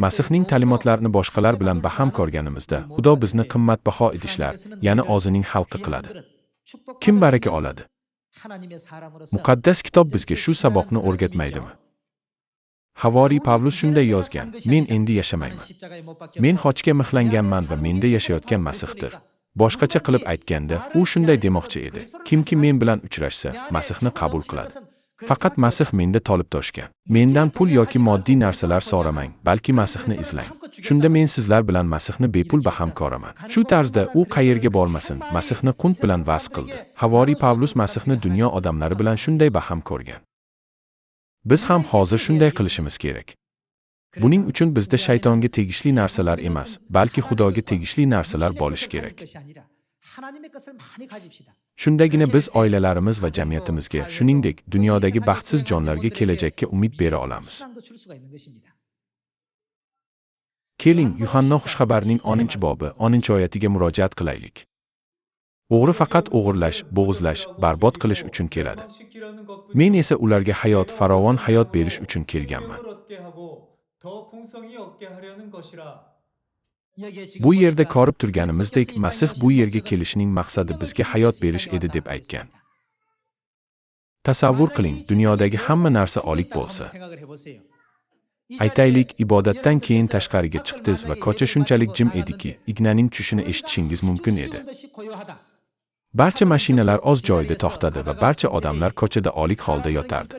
Masihning ta'limotlarini boshqalar bilan baham ko'rganimizda, Xudo bizni qimmatbaho idishlar, ya'ni o'zining xalqi qiladi. Kim baraka oladi? Muqaddas kitob bizga shu saboqni o'rgatmaydimi? Havoriy Pavlus shunday yozgan: "Men endi yashamayman. Men xochga mixlanganman va menda yashayotgan Masihdir." Boshqacha qilib aytganda, u shunday demoqchi edi: kimki men bilan uchrashsa, Masihni qabul qiladi. Faqat Masih menda tolib toshgan. Mendan pul yoki moddiy narsalar so'ramang, balki Masihni izlang. Shunda men sizlar bilan Masihni bepul baham ko'raman. Shu tarzda u qayerga bormasin, Masihni qunt bilan va'z qildi. Havoriy Pavlus Masihni dunyo odamlari bilan shunday baham ko'rgan. Biz ham hozir shunday qilishimiz kerak. Buning uchun bizda shaytonga tegishli narsalar emas, balki Xudoga tegishli narsalar bo'lishi kerak. Shundagina biz oilalarimiz va jamiyatimizga, shuningdek, dunyodagi baxtsiz jonlarga kelajakka umid bera olamiz. Keling, Yuhanna xushxabarining 10-bobi, 10-oyatiga murojaat qilaylik. O'g'ri faqat o'g'irlash, bo'g'izlash, barbod qilish uchun keladi. Men esa ularga hayot, farovon hayot berish uchun kelganman. Bu yerda ko'rib turganimizdek, Masih bu yerga kelishining maqsadi bizga hayot berish edi deb aytgan. Tasavvur qiling, dunyodagi hamma narsa olik bo'lsa. Aytaylik, ibodatdan keyin tashqariga chiqdingiz va ko'cha shunchalik jim ediki, ignaning tushishini eshitishingiz mumkin edi. Barcha mashinalar o'z joyida to'xtadi va barcha odamlar ko'chada olik holda yotardi.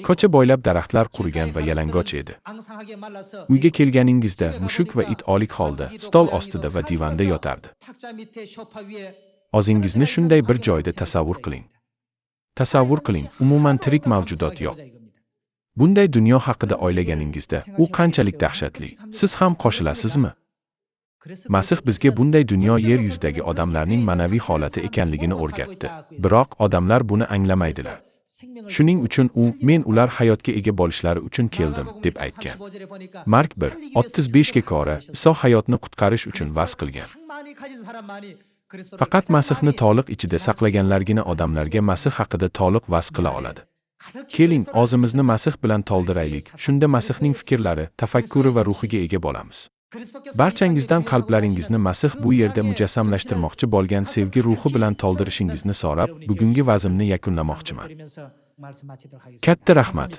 Ko'cha bo'ylab daraxtlar qurigan va yalang'och edi. Uyga kelganingizda mushuk va it olik holda, stol ostida va divanda yotardi. O'zingizni shunday bir joyda tasavvur qiling. Tasavvur qiling, umuman tirik mavjudot yo'q. Bunday dunyo haqida o'ylaganingizda, u qanchalik dahshatli. Siz ham qo'shilasizmi? Masih bizga bunday dunyo yer yuzidagi odamlarning ma'naviy holati ekanligini o'rgatdi. Biroq odamlar buni anglamaydilar. Shuning uchun u, men ular hayotga ega bo'lishlari uchun keldim, deb aytgan. Mark 1:35 ga ko'ra, Iso hayotni qutqarish uchun va'z qilgan. Faqat Masihni to'liq ichida saqlaganlargina odamlarga Masih haqida to'liq va'z qila oladi. Keling, o'zimizni Masih bilan to'ldiraylik. Shunda Masihning fikrlari, tafakkuri va ruhiga ega bo'lamiz. Barchangizdan qalblaringizni Masih bu yerda mujassamlashtirmoqchi bo'lgan sevgi ruhi bilan to'ldirishingizni so'rab, bugungi va'zimni yakunlamoqchiman. Katta rahmat.